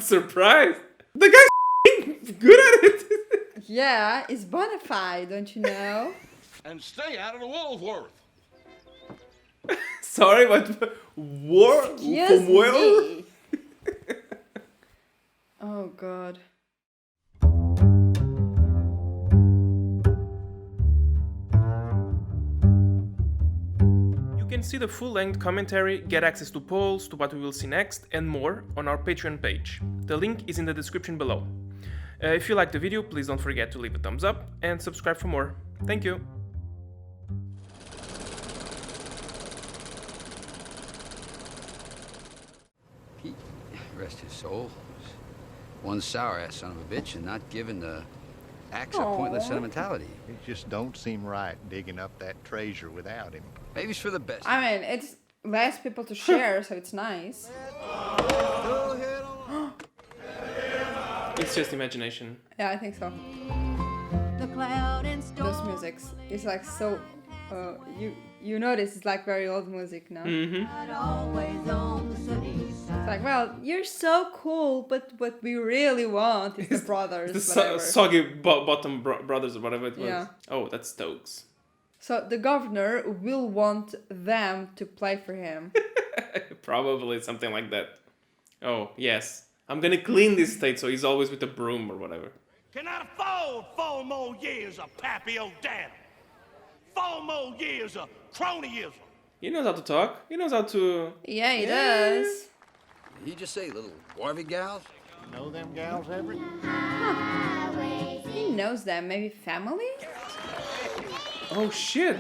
surprised. The guy's good at it. Yeah, it's bona fide, don't you know? And stay out of the Woolworth. Sorry, but war Excuse from where? me. Oh god. You can see the full-length commentary, get access to polls, to what we will see next, and more on our Patreon page. The link is in the description below. If you liked the video, please don't forget to leave a thumbs up and subscribe for more. Thank you! He, rest his soul, was one sour-ass son of a bitch and not given the axe of pointless sentimentality. It just don't seem right digging up that treasure without him. Maybe it's for the best. I mean, it's less people to share, so it's nice. It's just imagination. Yeah, I think so. Those musics, it's like so. You notice it's like very old music now. Mm-hmm. It's like, well, you're so cool, but what we really want is the brothers. The soggy bottom brothers or whatever it was. Yeah. Oh, that's Stokes. So the governor will want them to play for him. Probably something like that. Oh, yes. I'm gonna clean this state so he's always with a broom or whatever. Cannot afford 4 more years of Pappy O'Dannel. 4 more years of cronyism. He knows how to talk. He knows how to... Yeah, he does. Did he just say little dwarvy gals? You know them gals, Everett? He knows them. Maybe family? Oh, shit.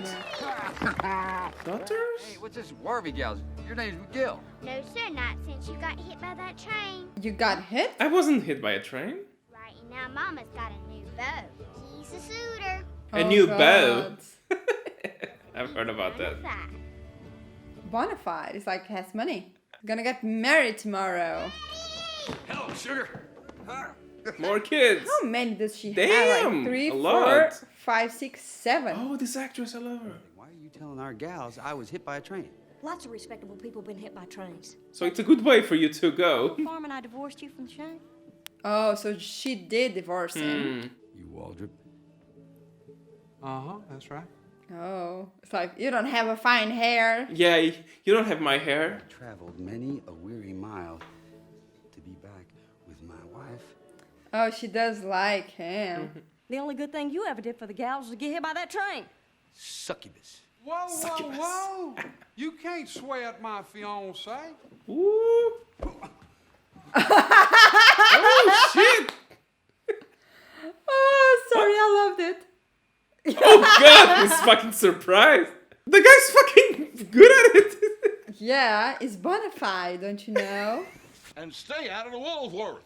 Daughters? Hey, what's this dwarvy gals? Your name's McGill. No, sir, not since you got hit by that train. You got hit? I wasn't hit by a train. Right now, Mama's got a new beau. He's a suitor. A Oh, new God. bow. I've heard about that. Bonafide. It's like has money. Gonna get married tomorrow. Hello, sugar. More kids. How many does she have? Damn, Like 3, a 4, lot. 5, 6, 7. Oh, this actress, I love her. Why are you telling our gals I was hit by a train? Lots of respectable people been hit by trains. So it's a good way for you to go. Farm and I divorced you from Shane. Oh, so she did divorce him. Hmm. You Waldrop. Uh-huh, that's right. Oh, it's like you don't have a fine hair. Yeah, you don't have my hair. Traveled many a weary mile to be back with my wife. Oh, she does like him. The only good thing you ever did for the gals was to get hit by that train. Succubus. Whoa, Succubus. whoa! You can't sweat my fiancée. Ooh. Oh, shit. Oh, sorry, I loved it. Oh, God, he's fucking surprised. The guy's fucking good at it. Yeah, it's bona fide, don't you know? And stay out of the Woolworth.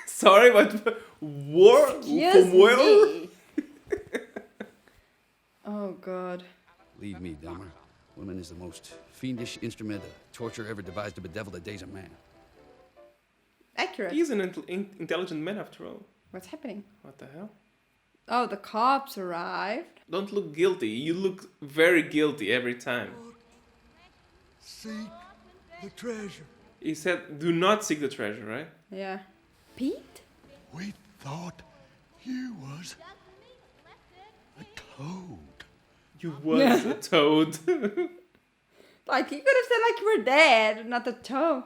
Sorry, but war Excuse from where? me. Oh, God. Leave me, Dumber. Woman is the most fiendish instrument of torture ever devised to bedevil the days of man. Accurate. He's an intelligent man after all. What's happening? What the hell? Oh, the cops arrived. Don't look guilty. You look very guilty every time. Seek the treasure. He said, do not seek the treasure, right? Yeah. Pete? We thought you was a toad. You was a toad. Like, you could have said like you were dead, not a toe.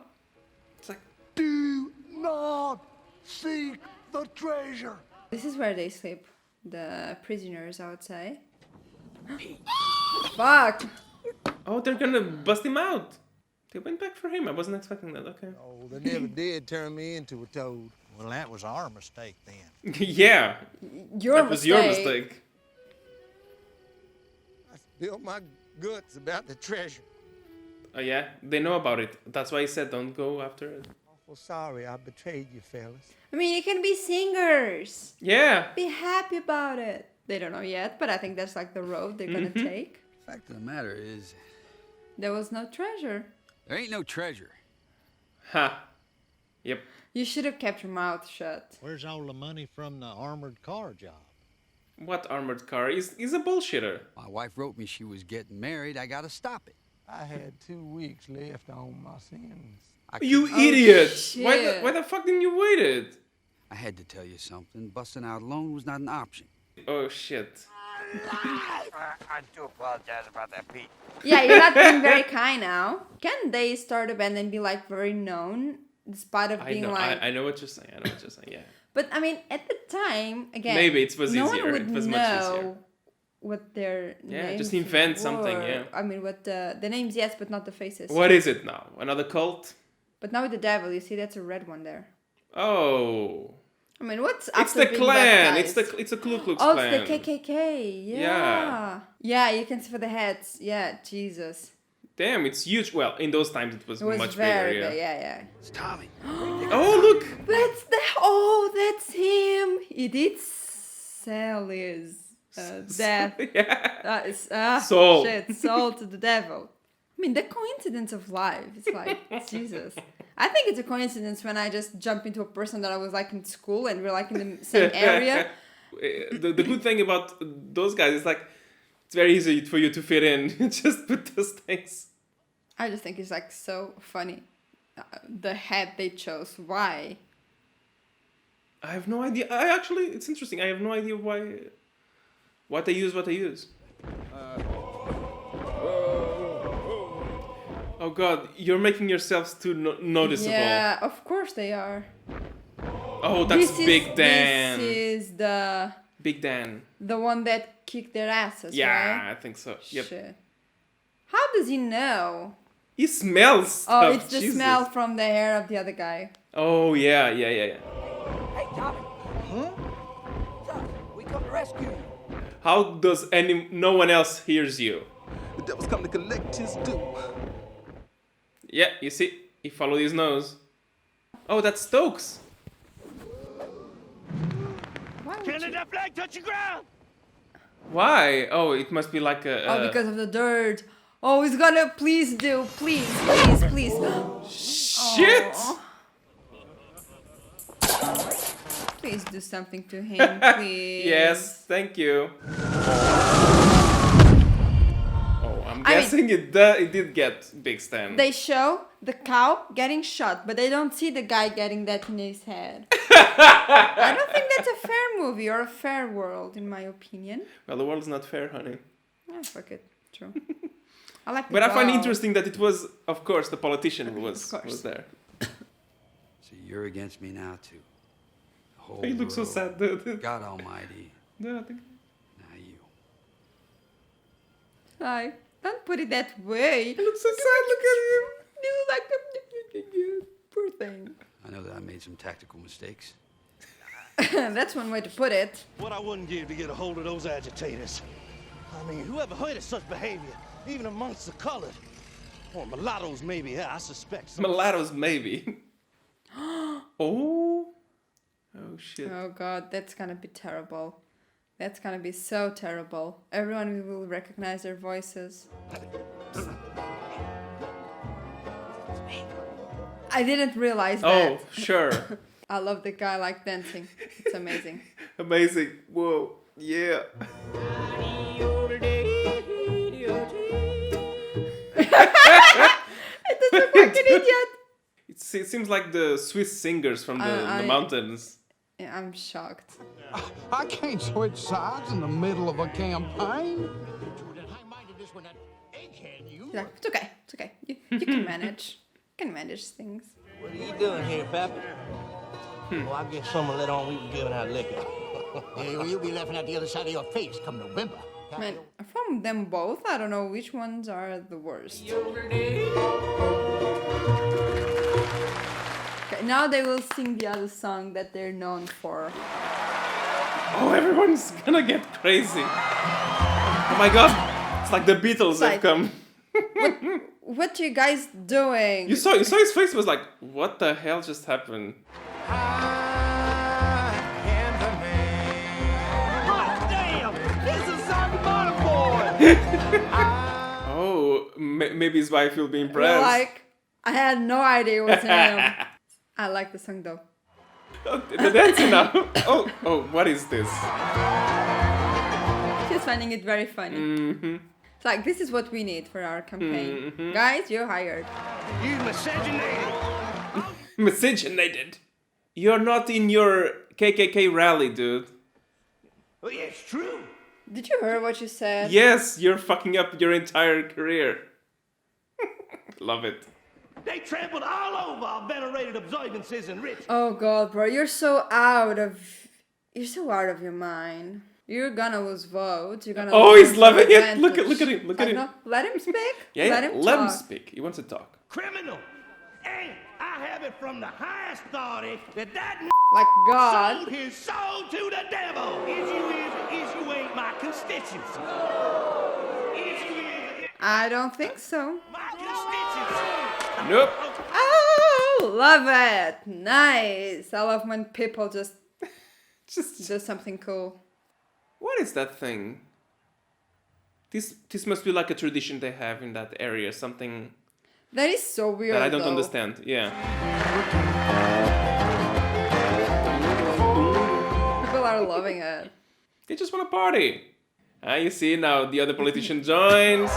It's like, Do not seek the treasure. This is where they sleep. The prisoners, I would say. Fuck! oh, they're gonna bust him out. They went back for him. I wasn't expecting that. Okay. Oh, they never did turn me into a toad. Well, that was our mistake then. Yeah, Your that was your mistake. I spilled my guts about the treasure. Oh yeah, they know about it. That's why he said don't go after it. Awful sorry I betrayed you, fellas. I mean, you can be singers. Yeah. Be happy about it. They don't know yet, but I think that's like the road they're gonna take. Fact of the matter is, There was no treasure. there ain't no treasure. Ha. Yep. You should have kept your mouth shut. Where's all the money from the armored car job? What armored car? He's a bullshitter. My wife wrote me she was getting married. I gotta stop it. I had 2 weeks left on my sins. You idiot! shit. Why the fuck didn't you wait it? I had to tell you something. Busting out alone was not an option. Oh shit. I do apologize about that, Pete. Yeah, you're not being very kind now. Can they start a band and be like very known, despite of being like? I know what you're saying. Yeah. But I mean, at the time, again, Maybe it was no easier. one would It was know much easier. what their names just invent something, were. yeah. I mean, what the names, yes, but not the faces. What is it now? Another cult? But now with the devil, you see, that's a red one there. Oh. I mean, what's It's after the being clan. baptized? It's a Ku Klux Oh, Klan. it's the KKK. Yeah. Yeah, you can see for the heads. Yeah, Jesus. Damn, it's huge. Well, in those times it was, It was much very bigger. big. Yeah. It's Tommy. Oh look! That's him. He did sell his death. Yeah. Soul. Shit, soul to the devil. I mean, the coincidence of life. It's like, Jesus. I think it's a coincidence when I just jump into a person that I was like in school and we're like in the same area. The good thing about those guys is like it's very easy for you to fit in. You just put those things. I just think it's like so funny. The head they chose. Why? I have no idea. It's interesting. I have no idea why. What they use. Oh God, you're making yourselves too noticeable. Yeah, of course they are. Oh, that's Big Dan. This is the Big Dan. one that kicked their asses, Yeah, right? I think so. Yep. Shit. How does he know? He smells stuff. Oh, it's the Jesus. smell from the hair of the other guy. Oh yeah. Hey, Tommy. Huh? Son, we come to rescue you. How does no one else hears you? The devil's come to collect his due. Yeah, you see, he followed his nose. Oh, that's Stokes. Can that flag touch the ground? Why? Oh, it must be like a. Oh, because of the dirt. Oh, he's gonna please. Shit! Aw. Please do something to him, please. Yes, thank you. Oh, I'm guessing it did get Big Stan. They show the cow getting shot, but they don't see the guy getting that in his head. I don't think that's a fair movie or a fair world, in my opinion. Well, the world's not fair, honey. Yeah, fuck it. True. I like the But I find it cow. interesting that it was, of course, the politician who was there. So you're against me now, too. The whole You look so world. sad, dude. God almighty. No, I think... Now you. Like, don't put it that way. You look so sad, look at him. You look like a poor thing. I know that I made some tactical mistakes. That's one way to put it. What I wouldn't give to get a hold of those agitators. I mean, whoever heard of such behavior, even amongst the colored? Or mulattoes, maybe. Yeah, I suspect. Mulattoes, maybe. Oh. Oh, shit. Oh god, that's gonna be terrible. That's gonna be so terrible. Everyone will recognize their voices. I didn't realize that. Oh, sure. I love the guy like dancing. It's amazing. Amazing. Whoa. Yeah. It doesn't look like an idiot. It seems like the Swiss singers from the mountains. Yeah, I'm shocked. I can't switch sides in the middle of a campaign. He's like, it's okay. It's okay. You can manage. You can manage things. What are you doing here, Pappy? Well, I guess someone let on we were giving out liquor. Yeah, you'll be laughing at the other side of your face come November. Man, from them both, I don't know which ones are the worst. Okay, now they will sing the other song that they're known for. Oh, everyone's gonna get crazy. Oh my god. It's like the Beatles have come. What you guys doing? You saw his face was like, what the hell just happened? Oh, maybe his wife will be impressed. Like, I had no idea it was him. I like the song though. Oh, the dancing now. Oh, what is this? She's finding it very funny. Mm-hmm. It's like, this is what we need for our campaign. Guys, you're hired. You miscegenated. Miscegenated. You're not in your KKK rally, dude. Well, yeah, it's true. Did you hear what you said? Yes, you're fucking up your entire career. Love it. They trampled all over our venerated observances and rituals. Oh god, bro, you're so out of your mind. You're gonna lose votes. You're gonna. Oh, lose he's loving it. advantage. Look at him. Look at him. No, let him speak. Yeah, let him let him talk. speak. He wants to talk. Criminal. And I have it from the highest authority that Like God. sold his soul to the devil. Issue ain't my constituency. I don't think so. My constituency. Nope. Oh, love it. Nice. I love when people just do something cool. What is that thing? This must be like a tradition they have in that area. Something That is so weird. that I don't though. understand. Yeah. People are loving it. They just want to party. You see now the other politician joins.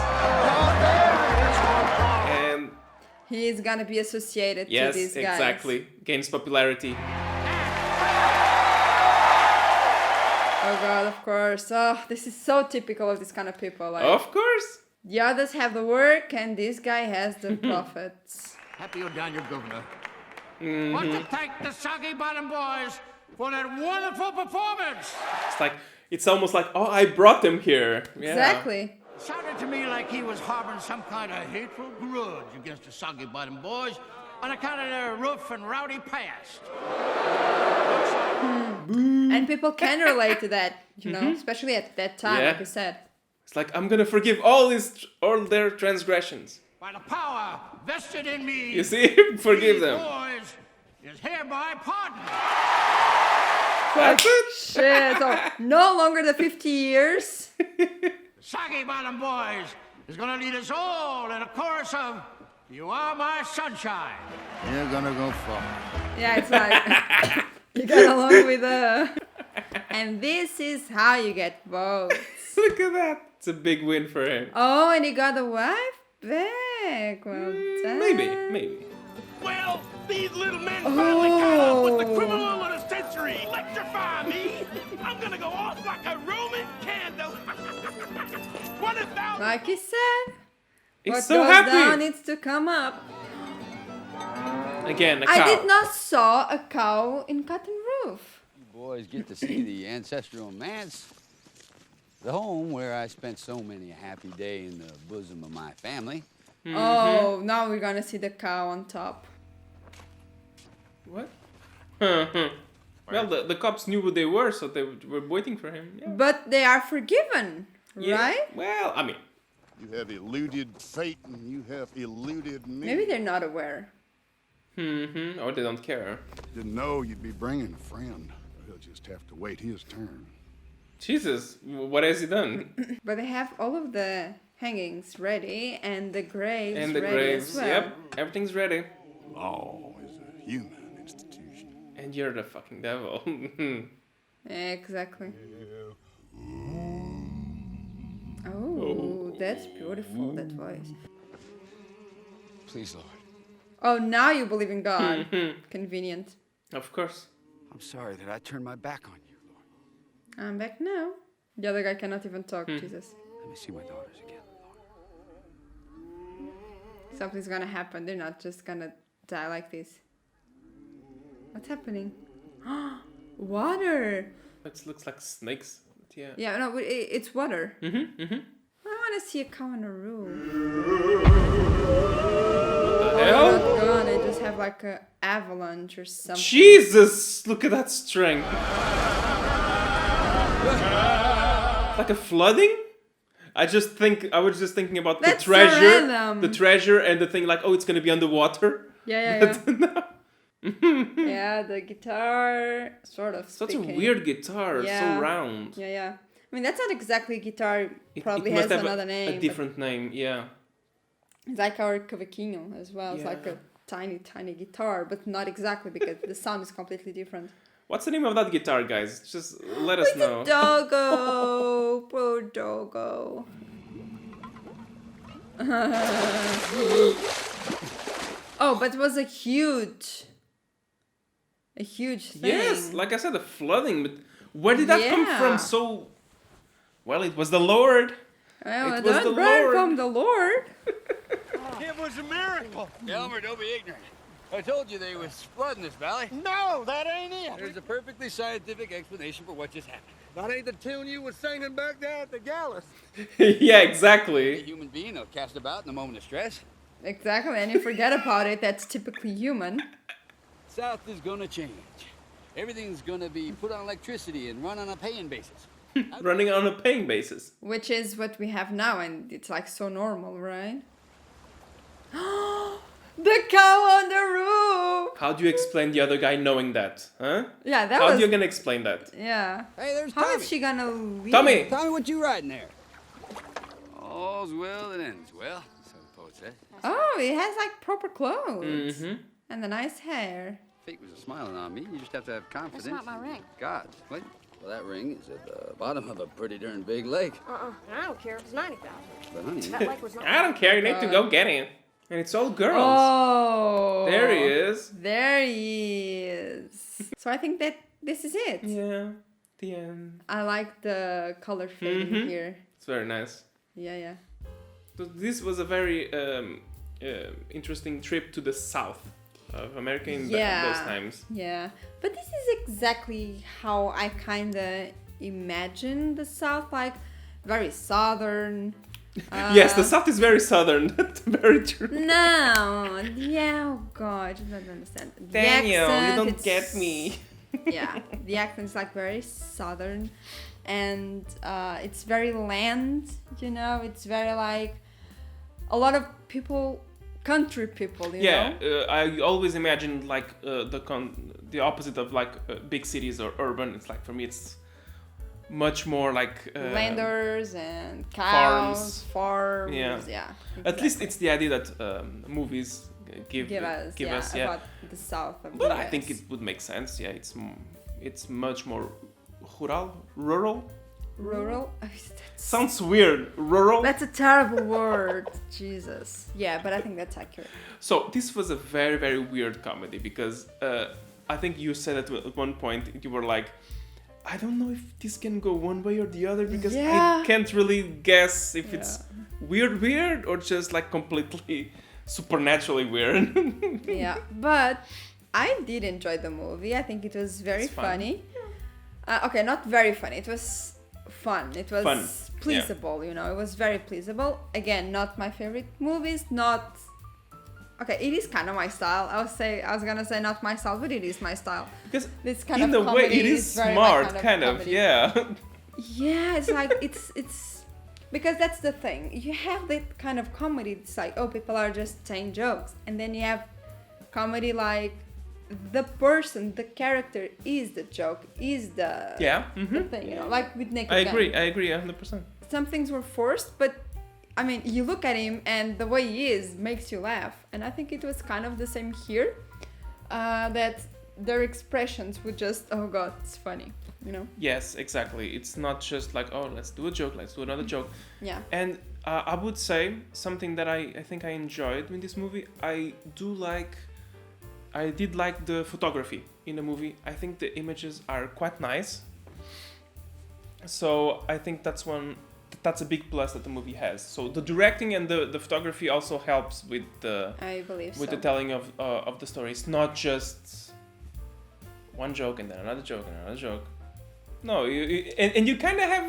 And He is gonna be associated to yes, these guys. exactly. Gains popularity. Oh god, of course. Oh, this is so typical of this kind of people. Like, Of course. the others have the work and this guy has the profits. Happy you're down, your governor. Want to thank the Soggy Bottom Boys for that wonderful performance. It's almost like, oh, I brought them here. Yeah. Exactly. Sounded to me like he was harboring some kind of hateful grudge against the Soggy Bottom Boys on account of their rough and rowdy past. And people can relate to that, you know, especially at that time, Yeah. like you said. It's like, I'm gonna forgive all their transgressions. By the power vested in me, You see? Forgive these them. boys is hereby pardoned. That's it. Shit. So no longer the 50 years. Soggy Bottom Boys is gonna lead us all in a chorus of "You Are My Sunshine." You're gonna go far. Yeah, it's like you got along with and this is how you get votes. Look at that. It's a big win for him. Oh, and he got the wife back. Well done. Maybe. Well, these little men finally caught up with the Oh. criminal of the century. Electrify me. I'm gonna go off like a Roman candle. What about Like he said, He's what so goes happy. down needs to come up. Again, a cow. I did not saw a cow in Cotton Roof. You boys get to see the ancestral manse. The home where I spent so many a happy day in the bosom of my family. Oh, now we're gonna see the cow on top. What? Well, the cops knew who they were, so they were waiting for him. Yeah. But they are forgiven, Yeah. right? Well, I mean, You have eluded fate and you have eluded me. Maybe they're not aware. or they don't care. Didn't know you'd be bringing a friend. He'll just have to wait his turn. Jesus, what has he done? But they have all of the hangings ready and the graves And the ready graves. as well. Yep, everything's ready. Law is a human institution. And you're the fucking devil. Exactly. Oh, that's beautiful, that voice. Please, Lord. Oh, now you believe in God. Convenient. Of course. I'm sorry that I turned my back on you, Lord. I'm back now. The other guy cannot even talk, Jesus. Let me see my daughters again, Lord. Something's gonna happen. They're not just gonna die like this. What's happening? Water! It looks like snakes. But yeah. Yeah, no, it's water. I wanna see a cow on a roof. What the Oh, hell? not gone. They just have like a avalanche or something. Jesus! Look at that strength. Like a flooding? I was just thinking about That's the treasure. so random. The treasure and the thing like, oh, it's gonna be underwater. Yeah. No. Yeah, the guitar, sort of. Such speaking. a weird guitar, Yeah. so round. Yeah. I mean, that's not exactly guitar. Probably it must has have another name. a but different name, yeah. It's like our cavaquinho as well. It's like Yeah. a tiny, tiny guitar, but not exactly because the sound is completely different. What's the name of that guitar, guys? Just let us know. Doggo, poor doggo. Oh, but it was a huge a huge thing. Yes, like I said, the flooding. But where did that come from? So, well, it was the Lord. Well, it was don't the run Lord. from the Lord. It was a miracle. Elmer, don't be ignorant. I told you they was flood in this valley. No, that ain't it. There's a perfectly scientific explanation for what just happened. That ain't the tune you was singing back there at the gallows. Yeah, A exactly. human being will cast about in a moment of stress. Exactly, and you forget about it. That's typically human. South is gonna change. Everything's gonna be put on electricity and run on a paying basis. Running on a paying basis. Which is what we have now, and it's like so normal, right? The cow on the roof! How do you explain the other guy knowing that? Huh? Yeah, that How was... are you gonna explain that? Yeah. Hey, there's How Tommy. is she gonna leave? Tommy! Tommy, what you riding there? All's well that ends well, so the poet said. Oh, he has like proper clothes. Mm-hmm. And the nice hair. Fate was smiling on me. You just have to have confidence. That's not my ring. God, what? Well, that ring is at the bottom of a pretty darn big lake. And I don't care if it's 90,000. But honey, That lake was not. I don't care, you need to go get him. And it's all girls. Oh. There he is. There he is. So I think that this is it. Yeah, the end. I like the color fading here. It's very nice. Yeah, yeah. So this was a very interesting trip to the south of America in those times. Yeah, but this is exactly how I kind of imagine the South, like very southern. Yes, the south is very southern. That's very true. No, yeah, oh god, I just don't understand. The Daniel, accent, you don't it's- get me. Yeah, the accent is like very southern, and it's very land. You know, it's very like a lot of people. Country people, you know? I always imagined like the opposite of like big cities or urban. It's like for me, it's much more like landers and cows, farms. Yeah. Exactly. At least it's the idea that movies give us. About the south of But the I US. think it would make sense. Yeah, it's much more rural. Rural. Sounds weird. Rural. That's a terrible word. Jesus. Yeah, but I think that's accurate. So this was a very, very weird comedy because I think you said at one point you were like, I don't know if this can go one way or the other because I can't really guess if it's weird or just like completely supernaturally weird. Yeah, but I did enjoy the movie. I think it was very funny. Okay, not very funny. It was fun. It was pleasable, you know. It was very pleasable. Again, not my favorite movies. Not okay. It is kind of my style. I was gonna say not my style, but it is my style. Because this kind in of a way, comedy it is very smart, my kind of. Yeah. Yeah, it's like it's because that's the thing. You have that kind of comedy. It's like, oh, people are just saying jokes, and then you have comedy like the person, the character is the joke, is the the thing, you know, like with Naked I Gun. agree 100%. Some things were forced, but I mean, you look at him and the way he is makes you laugh, and I think it was kind of the same here. That their expressions would just, oh god, it's funny, you know. Yes, exactly. It's not just like, oh, let's do a joke, let's do another joke. Yeah. And I would say something that I think I enjoyed in this movie. I did like the photography in the movie. I think the images are quite nice. So I think that's a big plus that the movie has. So the directing and the photography also helps with the the telling of the story. It's not just one joke and then another joke and another joke. No, and you kind of have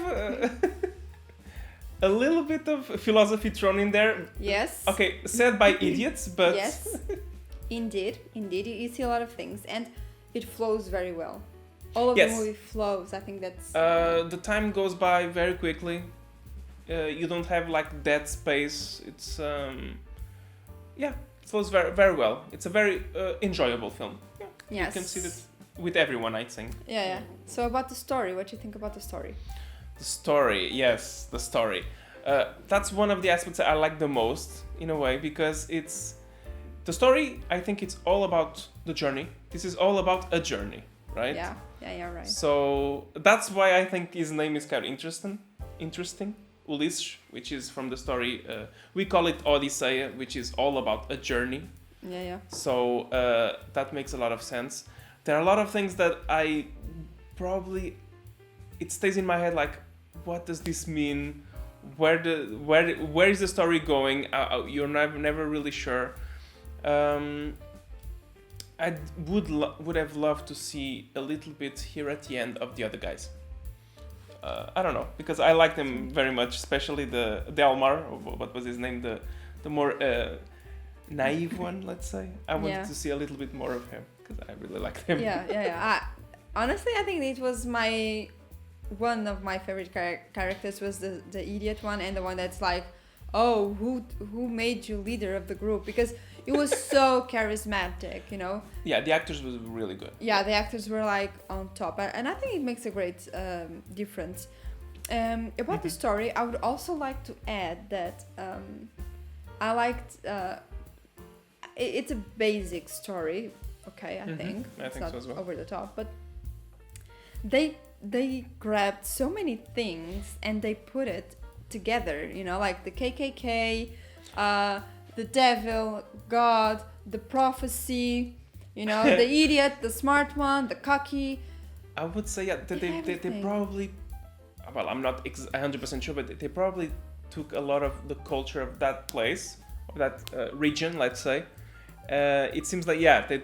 a little bit of philosophy thrown in there. Yes. Okay, said by idiots, but yes. Indeed, you see a lot of things, and it flows very well. All of the movie flows. I think that's. The time goes by very quickly. You don't have like dead space. It's it flows very, very well. It's a very enjoyable film. Yes. You can see it with everyone, I think. Yeah. So about the story, what do you think about the story? The story, yes, the story. That's one of the aspects that I like the most in a way because it's. The story, I think it's all about the journey. This is all about a journey, right? Yeah, right. So that's why I think his name is kind of interesting. Ulysse, which is from the story. We call it Odyssey, which is all about a journey. Yeah. So that makes a lot of sense. there are a lot of things that I probably it stays in my head like, what does this mean? Where is the story going? You're never really sure. I would have loved to see a little bit here at the end of the other guys. I don't know, because I like them very much, especially the Delmar, what was his name, the more naive one, let's say. I wanted to see a little bit more of him because I really like him. Honestly, I think it was one of my favorite characters was the idiot one, and the one that's like, oh, who made you leader of the group? Because it was so charismatic, you know. Yeah, the actors were really good. Yeah, the actors were like on top, and I think it makes a great difference. About the story, I would also like to add that I liked. It's a basic story, okay. I think it's not so as well. over the top, but they grabbed so many things and they put it together, you know, like the KKK, the devil, God, the prophecy, you know, the idiot, the smart one, the cocky. I would say they probably, well, I'm not 100% sure, but they probably took a lot of the culture of that place, of that region, let's say. It seems like they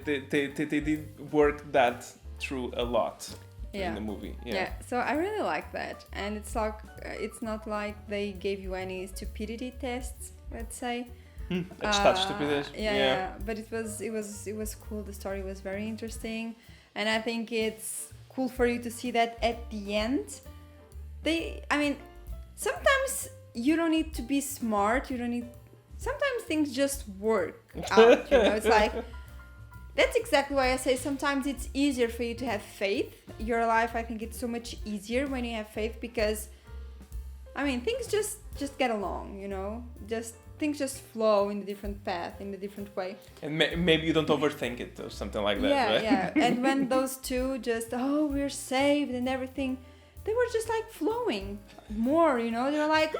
did work that through a lot in the movie. Yeah, so I really like that, and it's like it's not like they gave you any stupidity tests, let's say. Touch stupidity. Yeah, but it was cool. The story was very interesting, and I think it's cool for you to see that at the end. Sometimes you don't need to be smart. Sometimes things just work out. You know, it's like. That's exactly why I say sometimes it's easier for you to have faith. Your life, I think it's so much easier when you have faith because, things just get along, you know? Things just flow in a different path, in a different way. And maybe you don't overthink it or something like that, right? Yeah. And when those two we're saved and everything, they were just like flowing more, you know? They were like,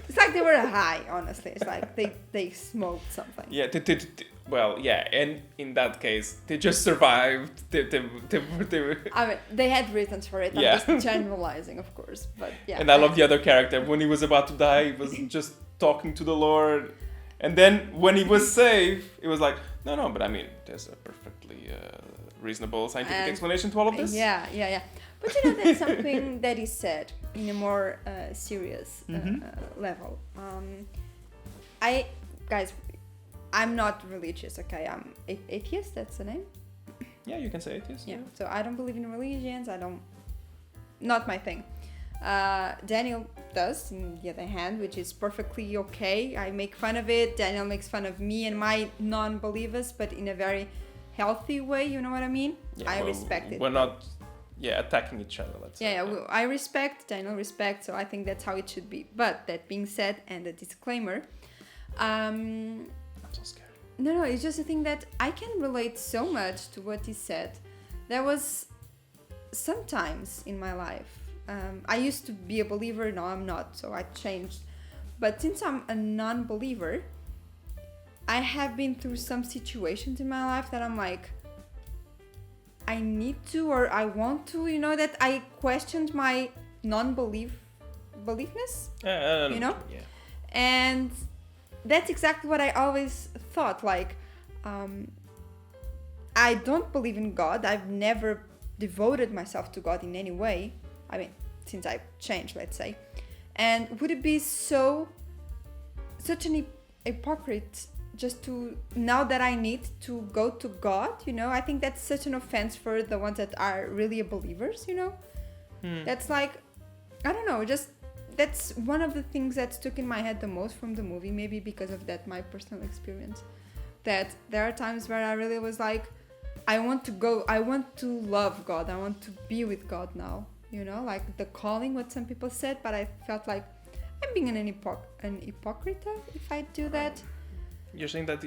it's like they were high, honestly. It's like they smoked something. Yeah, well, yeah, and in that case, they just survived. They had reasons for it. I'm just generalizing, of course, but yeah. And I love the other character. When he was about to die, he was just talking to the Lord. And then when he was saved, it was like, no, but there's a perfectly reasonable scientific explanation to all of this. Yeah. But you know, that's something that is said in a more serious level. I'm not religious, okay? I'm atheist, that's the name? Yeah, you can say atheist. Yeah, so I don't believe in religions, not my thing. Daniel does, on the other hand, which is perfectly okay. I make fun of it, Daniel makes fun of me and my non-believers, but in a very healthy way, you know what I mean? Yeah, I respect it. We're not attacking each other, let's say. I respect, Daniel respects, so I think that's how it should be. But that being said, and a disclaimer, I'm so scared. No, it's just a thing that I can relate so much to what he said. There was sometimes in my life, I used to be a believer, now I'm not, so I changed. But since I'm a non-believer, I have been through some situations in my life that I'm like, I need to or I want to, you know, that I questioned my beliefness, you know? Yeah. And that's exactly what I always thought, like, I don't believe in God. I've never devoted myself to God in any way. Since I've changed, let's say. And would it be such an hypocrite just to, now that I need to go to God, you know? I think that's such an offense for the ones that are really believers, you know? That's like, I don't know, just that's one of the things that stuck in my head the most from the movie, maybe because of that, my personal experience. That there are times where I really was like, I want to love God, I want to be with God now, you know, like the calling, what some people said, but I felt like I'm being an hypocrite if I do that. You're saying that,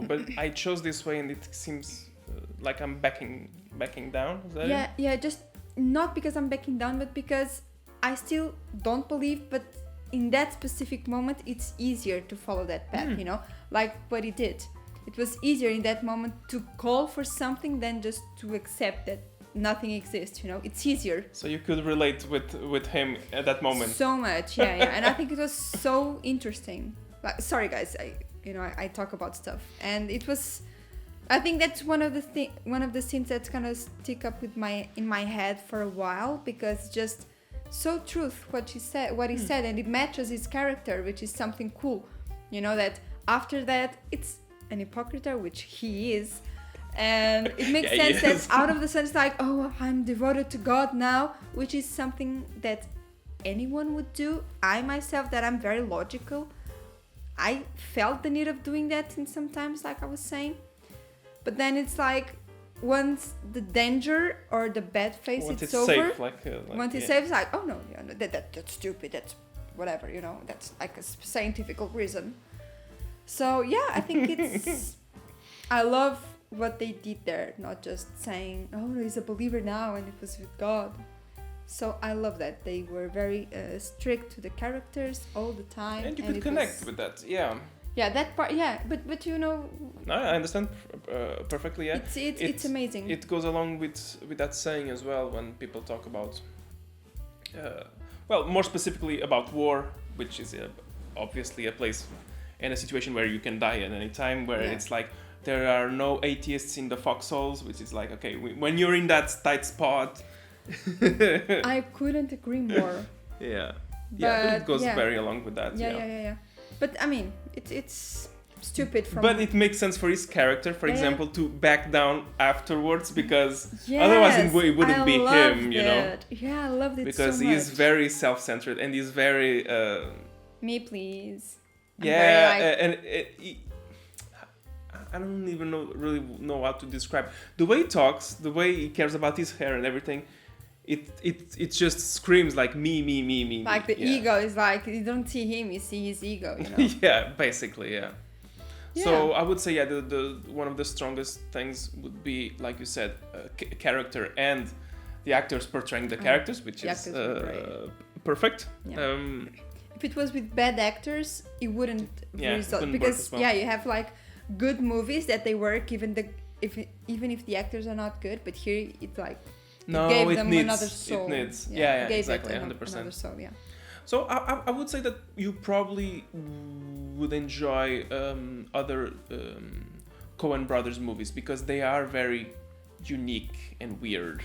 but I chose this way and it seems like I'm backing down? Is that it? Yeah, just not because I'm backing down, but because I still don't believe, but in that specific moment, it's easier to follow that path, you know, like what he did. it was easier in that moment to call for something than just to accept that nothing exists, you know. It's easier. So you could relate with him at that moment. So much, yeah. And I think it was so interesting. Like, sorry guys, I talk about stuff, and it was. I think that's one of the scenes that's gonna stick up in my head for a while, because just so truth what he said, and it matches his character, which is something cool, you know, that after that it's an hypocrite, which he is, and it makes sense that out of the sense like, oh, I'm devoted to God now, which is something that anyone would do. I myself, that I'm very logical, I felt the need of doing that in sometimes, like I was saying, but then it's like once the danger or the bad phase it's over, safe, once it's safe, it's like, oh no, that's stupid, that's whatever, you know, that's like a scientific reason. So yeah, I think it's I love what they did there, not just saying, oh, he's a believer now and it was with God. So I love that they were very strict to the characters all the time, and you could connect with that. Yeah, that part, yeah, but you know, no, I understand perfectly. Yeah, it's amazing. It goes along with that saying as well when people talk about, well, more specifically about war, which is obviously a place and a situation where you can die at any time. Where it's like there are no atheists in the foxholes, which is like, okay, when you're in that tight spot. I couldn't agree more. Yeah, but it goes very along with that. Yeah. But I mean, it's stupid from. But it makes sense for his character, for example, to back down afterwards, because otherwise it wouldn't be him, you know. Yeah, I loved it because so much. He's very self-centered and he's very. Me, please. And I don't even really know how to describe the way he talks, the way he cares about his hair and everything. It just screams like me. Like the ego is like, you don't see him, you see his ego, you know. Yeah, basically, yeah. So I would say, the one of the strongest things would be, like you said, character and the actors portraying the characters, which is perfect. Yeah. If it was with bad actors, it wouldn't result, because you have like good movies that they work even if the actors are not good, but here it's like. Gave them another soul. It needs. Yeah, exactly, 100%. Another soul, yeah. So I would say that you probably would enjoy other Coen Brothers movies, because they are very unique and weird.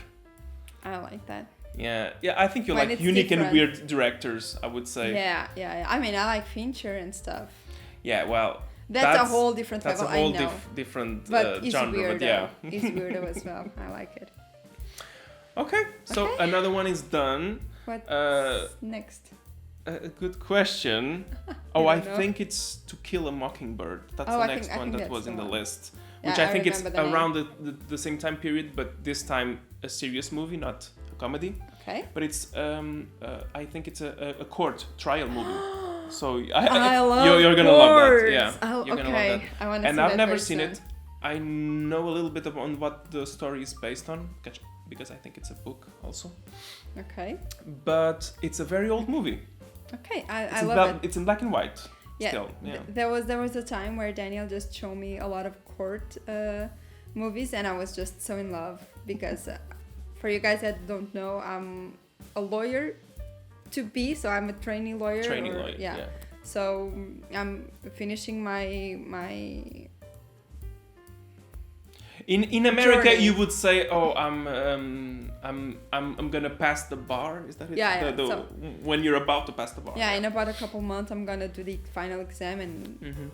I like that. Yeah. I think you like unique and weird directors, I would say. Yeah. I mean, I like Fincher and stuff. Yeah, well. That's a whole different level. That's a whole I know. different but genre. Weirdo. But yeah, it's weirdo as well. I like it. Okay, so another one is done. What's next? A good question. I think it's To Kill a Mockingbird. That's the next one that was in the list. Which I think it's around the same time period, but this time a serious movie, not a comedy. Okay. But it's I think it's a court trial movie. So I love you're gonna love that. Yeah. You're gonna love that. I want to see And that. I've never seen it. I know a little bit on what the story is based on, because I think it's a book also. Okay. But it's a very old movie. Okay, I love it. It's in black and white. Yeah. Still. Yeah. There was a time where Daniel just showed me a lot of court movies, and I was just so in love, because for you guys that don't know, I'm a lawyer to be, so I'm a trainee lawyer. Yeah. So I'm finishing my. In America, journey. you would say, "Oh, I'm gonna pass the bar." Is that it? Yeah. So, when you're about to pass the bar. Yeah, in about a couple months, I'm gonna do the final exam, and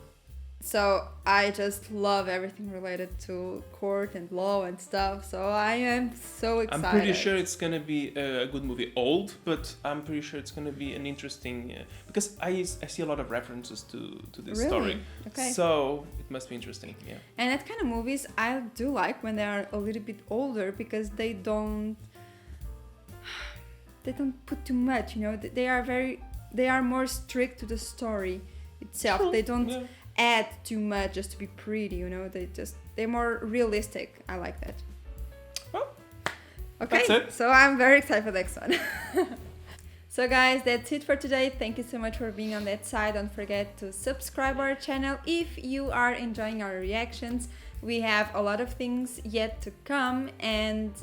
so I just love everything related to court and law and stuff. So I am so excited. I'm pretty sure it's gonna be a good movie. Old, but I'm pretty sure it's gonna be an interesting because I see a lot of references to this story. Okay. So it must be interesting. Yeah. And that kind of movies I do like when they are a little bit older, because they don't put too much. You know, they are more strict to the story itself. True. They don't add too much just to be pretty, you know. They're more realistic. I like that. Well, okay, that's it. So I'm very excited for the next one. So guys, that's it for today. Thank you so much for being on that side. Don't forget to subscribe our channel if you are enjoying our reactions. We have a lot of things yet to come, and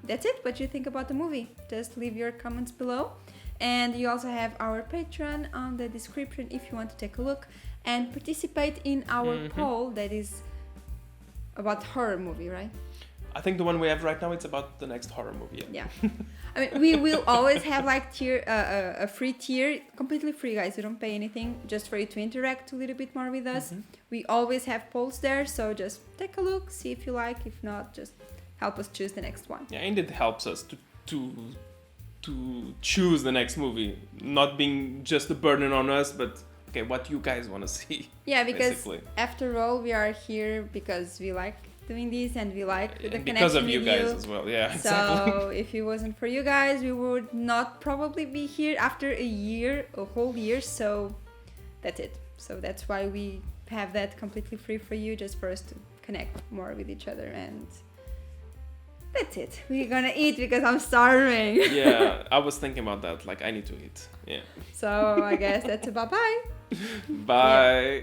that's it. What do you think about the movie? Just leave your comments below. And you also have our Patreon on the description if you want to take a look and participate in our poll that is about horror movie, right? I think the one we have right now, it's about the next horror movie. Yeah. I mean, we will always have like a free tier, completely free, guys. You don't pay anything, just for you to interact a little bit more with us. We always have polls there, so just take a look, see if you like. If not, just help us choose the next one. Yeah, and it helps us to choose the next movie, not being just a burden on us, but okay, what you guys want to see. Yeah, because basically. After all, we are here because we like doing this and we like the connection because of you with guys as well. Yeah, exactly. So if it wasn't for you guys, we would not probably be here after a whole year. So that's it. So that's why we have that completely free for you, just for us to connect more with each other. And that's it. We're gonna eat because I'm starving. Yeah, I was thinking about that. Like, I need to eat. Yeah. So I guess that's a bye-bye. Bye. Yeah.